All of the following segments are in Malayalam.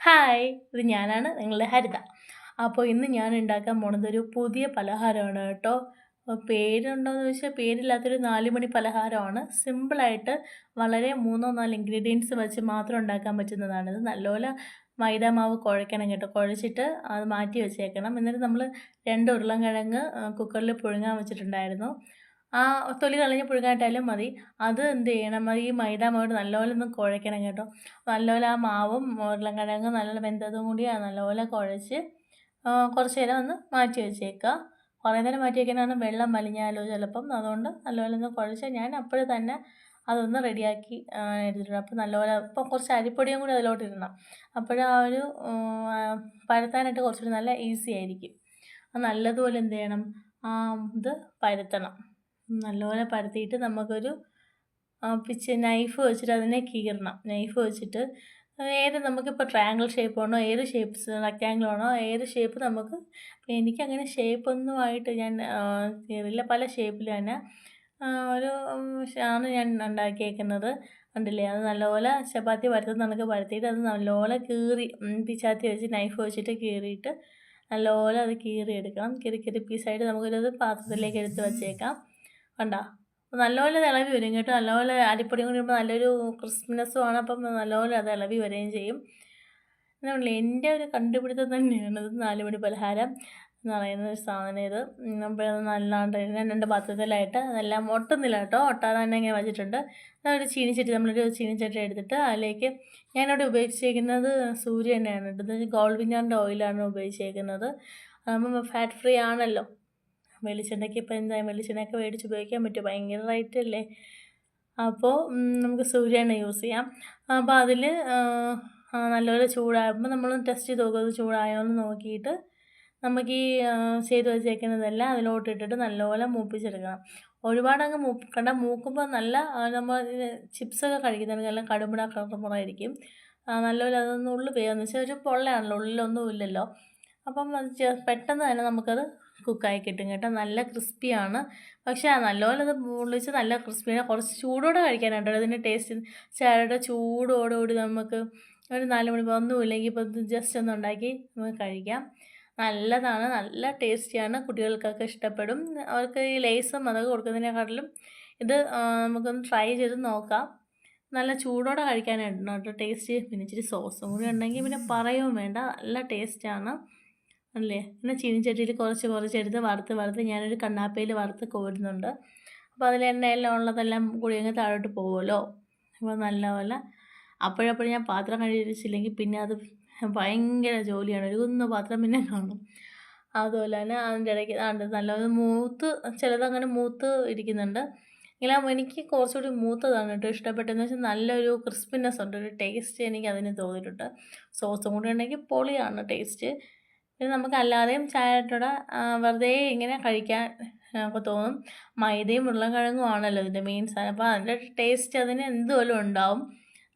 ഹായ്! ഇത് ഞാനാണ് നിങ്ങളുടെ ഹരിത. അപ്പോൾ ഇന്ന് ഞാൻ ഉണ്ടാക്കാൻ പോണത് ഒരു പുതിയ പലഹാരമാണ് കേട്ടോ. പേരുണ്ടോയെന്ന് ചോദിച്ചാൽ പേരില്ലാത്തൊരു 4 മണി പലഹാരമാണ്. സിമ്പിളായിട്ട് വളരെ 3 4 ഇൻഗ്രീഡിയൻസ് വെച്ച് മാത്രം ഉണ്ടാക്കാൻ പറ്റുന്നതാണിത്. നല്ലപോലെ മൈദ മാവ് കുഴയ്ക്കണം കേട്ടോ. കുഴച്ചിട്ട് അത് മാറ്റി വെച്ചേക്കണം. എന്നിട്ട് നമ്മൾ 2 ഉരുളൻകിഴങ്ങ് കുക്കറിൽ പുഴുങ്ങാൻ വെച്ചിട്ടുണ്ടായിരുന്നു. ആ തൊലി കളഞ്ഞ് പുഴുങ്ങായിട്ടാലും മതി. അത് എന്ത് ചെയ്യണം, ഈ മൈദ മാവ് നല്ലപോലെ ഒന്ന് കുഴയ്ക്കണം കേട്ടോ. നല്ലപോലെ ആ മാവും ഉരുളൻകിഴങ്ങും നല്ല വെന്തതും കൂടി നല്ലപോലെ കുഴച്ച് കുറച്ച് നേരം ഒന്ന് മാറ്റി വെച്ചേക്കുക. കുറേ നേരം മാറ്റി വയ്ക്കാനാണ് വെള്ളം വലിഞ്ഞാലോ ചിലപ്പം. അതുകൊണ്ട് നല്ലപോലെ ഒന്ന് കുഴച്ച് ഞാൻ അപ്പോൾ തന്നെ അതൊന്ന് റെഡിയാക്കി എടുത്തിട്ടുണ്ട്. അപ്പോൾ നല്ലപോലെ ഇപ്പോൾ കുറച്ച് അരിപ്പൊടിയും കൂടി അതിലോട്ട് ഇടണം. അപ്പോഴാ ഒരു പരത്താനായിട്ട് കുറച്ചുകൂടി നല്ല ഈസി ആയിരിക്കും. അത് നല്ലതുപോലെ എന്ത് ചെയ്യണം, ഇത് പരത്തണം. നല്ലപോലെ പരത്തിയിട്ട് നമുക്കൊരു നൈഫ് വെച്ചിട്ട് അതിനെ കീറണം. നൈഫ് വെച്ചിട്ട് നമുക്കിപ്പോൾ ട്രയാങ്കിൾ ഷേപ്പാണോ, ഏത് ഷേപ്പ്സ് റെക്റ്റാങ്കിളാണോ, ഏത് ഷേപ്പ് നമുക്ക്. എനിക്കങ്ങനെ ഷേപ്പൊന്നുമായിട്ട് ഞാൻ കീറില്ല. പല ഷേപ്പിൽ തന്നെ ഒരു ആണ് ഞാൻ ഉണ്ടാക്കിയേക്കുന്നത്. കണ്ടില്ലേ, അത് നല്ലപോലെ ചപ്പാത്തി പരത്തുന്ന കണക്ക് പരത്തിയിട്ട് അത് നല്ലപോലെ കീറി പിച്ചാത്തി വെച്ച് നൈഫ് വെച്ചിട്ട് കീറിയിട്ട് നല്ലപോലെ അത് കീറിയെടുക്കണം. കീറി പീസായിട്ട് നമുക്കൊരു പാത്രത്തിലേക്ക് എടുത്ത് വച്ചേക്കാം. കണ്ടോ, നല്ലപോലെ അത് ഇളകി വരും കേട്ടോ. നല്ലപോലെ അരിപ്പൊടിയും കൂടി ഇടുമ്പോൾ നല്ലൊരു ക്രിസ്പിനെസ്സുമാണ്. അപ്പം നല്ലപോലെ അത് ഇളകി വരികയും ചെയ്യും. എന്താ എൻ്റെ ഒരു കണ്ടുപിടുത്തം തന്നെയാണ് ഇത് 4 മണി പലഹാരം എന്ന് പറയുന്ന ഒരു സാധനം. ഇത് അപ്പോൾ നല്ലാണ്ട് ഞാൻ 2 പാത്രത്തിലായിട്ട് അതെല്ലാം ഒട്ടുന്നില്ല കേട്ടോ. ഒട്ടാതെ തന്നെ ഇങ്ങനെ വെച്ചിട്ടുണ്ട്. നമ്മളൊരു ചീനിച്ചട്ടി എടുത്തിട്ട് അതിലേക്ക് ഞാനിവിടെ ഉപയോഗിച്ചേക്കുന്നത് സൂര്യ എണ്ണയാണ് കേട്ടോ. ഇത് ഗോൾഡ് വിന്നറിൻ്റെ ഓയിലാണ് ഉപയോഗിച്ചേക്കുന്നത്. അതാകുമ്പോൾ ഫാറ്റ് ഫ്രീ ആണല്ലോ. വെളിച്ചെണ്ണയ്ക്ക് ഇപ്പോൾ എന്തായാലും വെളിച്ചെണ്ണയൊക്കെ മേടിച്ച് ഉപയോഗിക്കാൻ പറ്റും, ഭയങ്കര റേറ്റ് അല്ലേ. അപ്പോൾ നമുക്ക് സൂര്യ എണ്ണ യൂസ് ചെയ്യാം. അപ്പോൾ അതിൽ നല്ലപോലെ ചൂടാകുമ്പോൾ നമ്മൾ ടെസ്റ്റ് ചെയ്ത് നോക്കും, അത് ചൂടായോ എന്ന് നോക്കിയിട്ട് നമുക്ക് ഈ ചെയ്ത് വെച്ചേക്കുന്നതെല്ലാം അതിലോട്ട് ഇട്ടിട്ട് നല്ലപോലെ മൂപ്പിച്ചെടുക്കണം. ഒരുപാടങ്ങ് മൂക്കണ്ട. മൂക്കുമ്പോൾ നല്ല നമ്മൾ ചിപ്സൊക്കെ കഴിക്കുന്നതിനെല്ലാം കടുമുട കറുമുറായിരിക്കും. നല്ലപോലെ അതൊന്ന് ഉള്ളു വേഗമെന്ന് വെച്ചാൽ ഒരു പൊള്ളയാണല്ലോ, ഉള്ളിലൊന്നും ഇല്ലല്ലോ. അപ്പം അത് പെട്ടെന്ന് തന്നെ നമുക്കത് കുക്കായി കിട്ടും കേട്ടോ. നല്ല ക്രിസ്പിയാണ്. പക്ഷേ നല്ലപോലെ അത് പൊള്ളിച്ച് നല്ല ക്രിസ്പിയാണ്. കുറച്ച് ചൂടോടെ കഴിക്കാനായിട്ടോ ഇതിൻ്റെ ടേസ്റ്റ്. ചായയുടെ ചൂടോടുകൂടി നമുക്ക് ഒരു 4 മണി ഒന്നുമില്ലെങ്കിൽ ഇപ്പോൾ ഇത് ജസ്റ്റ് ഒന്ന് ഉണ്ടാക്കി നമുക്ക് കഴിക്കാം. നല്ലതാണ്, നല്ല ടേസ്റ്റിയാണ്. കുട്ടികൾക്കൊക്കെ ഇഷ്ടപ്പെടും. അവർക്ക് ഈ ലേസും അതൊക്കെ കൊടുക്കുന്നതിനെക്കാട്ടിലും ഇത് നമുക്കൊന്ന് ട്രൈ ചെയ്ത് നോക്കാം. നല്ല ചൂടോടെ കഴിക്കാനായിട്ടാണ് കേട്ടോ ടേസ്റ്റ്. പിന്നെ ഇച്ചിരി സോസും കൂടി ഉണ്ടെങ്കിൽ പിന്നെ പറയുകയും വേണ്ട, നല്ല ടേസ്റ്റാണ് അല്ലേ. പിന്നെ ചീനിച്ചട്ടിയിൽ കുറച്ചെടുത്ത് വറുത്ത് ഞാനൊരു കണ്ണാപ്പയിൽ വറുത്ത് കോരുന്നുണ്ട്. അപ്പോൾ അതിൽ എണ്ണയെല്ലാം ഉള്ളതെല്ലാം കൂടി അങ്ങ് താഴോട്ട് പോകുമല്ലോ. അപ്പോൾ നല്ലപോലെ അപ്പോഴപ്പോഴും ഞാൻ പാത്രം കഴുകിച്ചില്ലെങ്കിൽ പിന്നെ അത് ഭയങ്കര ജോലിയാണ്. ഒരു കുന്ന് പാത്രം പിന്നെ കാണും. അതുപോലെ തന്നെ അതിൻ്റെ ഇടയ്ക്ക് നല്ലത് മൂത്ത്, ചിലതങ്ങനെ മൂത്ത് ഇരിക്കുന്നുണ്ട്. എങ്കിലും എനിക്ക് കുറച്ചുകൂടി മൂത്തതാണ് കേട്ടോ ഇഷ്ടപ്പെട്ടതെന്ന് വെച്ചാൽ നല്ലൊരു ക്രിസ്പിനെസ് ഉണ്ട്, ഒരു ടേസ്റ്റ് എനിക്ക് അതിന് തോന്നിയിട്ടുണ്ട്. സോസും കൂടി ഉണ്ടെങ്കിൽ പൊളിയാണ് ടേസ്റ്റ്. പിന്നെ നമുക്കല്ലാതെയും ചായയുടെ വെറുതെ ഇങ്ങനെ കഴിക്കാൻ ഒക്കെ തോന്നും. മൈദയും ഉരുളൻകിഴങ്ങും ആണല്ലോ ഇതിൻ്റെ മെയിൻ സാധനം. അപ്പോൾ അതിൻ്റെ ടേസ്റ്റ് അതിന് എന്തുപോലും ഉണ്ടാവും.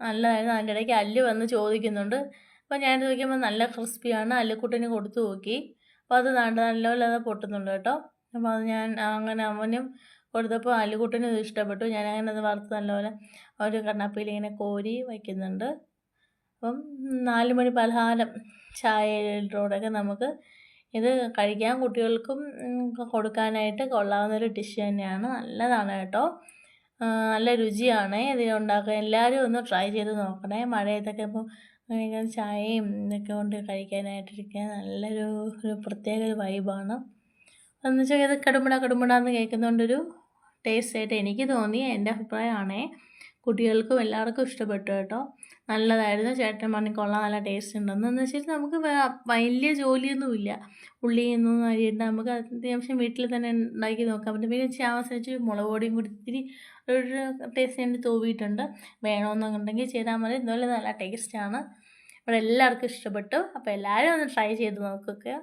നല്ലതായിരുന്നു. അതിൻ്റെ ഇടയ്ക്ക് അല്ല് വന്ന് ചോദിക്കുന്നുണ്ട്. അപ്പോൾ ഞാൻ ചോദിക്കുമ്പോൾ നല്ല ക്രിസ്പിയാണ്. അല്ലിക്കുട്ടന് കൊടുത്തു നോക്കി. അപ്പോൾ അത് നല്ലപോലെ അത് പൊട്ടുന്നുണ്ട് കേട്ടോ. അപ്പോൾ അത് ഞാൻ അങ്ങനെ അവനും കൊടുത്തപ്പോൾ അല്ലിക്കുട്ടനും ഇത് ഇഷ്ടപ്പെട്ടു. ഞാനങ്ങനെ അത് വറുത്ത് നല്ലപോലെ ഒരു കണ്ണാപ്പിയിൽ ഇങ്ങനെ കോരി വയ്ക്കുന്നുണ്ട്. അപ്പം 4 മണി പലഹാരം ചായയിലൂടെയൊക്കെ നമുക്ക് ഇത് കഴിക്കാൻ, കുട്ടികൾക്കും കൊടുക്കാനായിട്ട് കൊള്ളാവുന്നൊരു ഡിഷ് തന്നെയാണ്. നല്ലതാണ് കേട്ടോ. നല്ല രുചിയാണ് ഇതിനുണ്ടാക്കാൻ. എല്ലാവരും ഒന്ന് ട്രൈ ചെയ്ത് നോക്കണേ. മഴയത്തൊക്കെ ഇപ്പോൾ ചായയും ഇതൊക്കെ കൊണ്ട് കഴിക്കാനായിട്ടിരിക്കാൻ നല്ലൊരു പ്രത്യേക ഒരു വൈബാണ്. എന്ന് വെച്ചാൽ ഇത് കടുമ്പടാന്ന് കേൾക്കുന്നതുകൊണ്ടൊരു ടേസ്റ്റായിട്ട് എനിക്ക് തോന്നി. എൻ്റെ അഭിപ്രായമാണേ. കുട്ടികൾക്കും എല്ലാവർക്കും ഇഷ്ടപ്പെട്ടു കേട്ടോ. നല്ലതായിരുന്നു. ചേട്ടൻ പറഞ്ഞു കൊള്ളാം, നല്ല ടേസ്റ്റ് ഉണ്ടെന്ന് വെച്ചിട്ട് നമുക്ക് വലിയ ജോലിയൊന്നുമില്ല. ഉള്ളിയൊന്നും അരിയിടണ്ട. നമുക്ക് അത്യാവശ്യം വീട്ടിൽ തന്നെ ഉണ്ടാക്കി നോക്കാൻ പറ്റും. പിന്നെ ആവശ്യമിച്ച് മുളക് പൊടിയും കൂടി ഇത്തിരി ഒരു ടേസ്റ്റ് ഞാൻ തൂവിയിട്ടുണ്ട്. വേണമെന്നുണ്ടെങ്കിൽ ചെയ്താൽ മതി. ഇതുപോലെ നല്ല ടേസ്റ്റാണ്. ഇവിടെ എല്ലാവർക്കും ഇഷ്ടപ്പെട്ടു. അപ്പോൾ എല്ലാവരും ഒന്ന് ട്രൈ ചെയ്ത് നോക്കുക.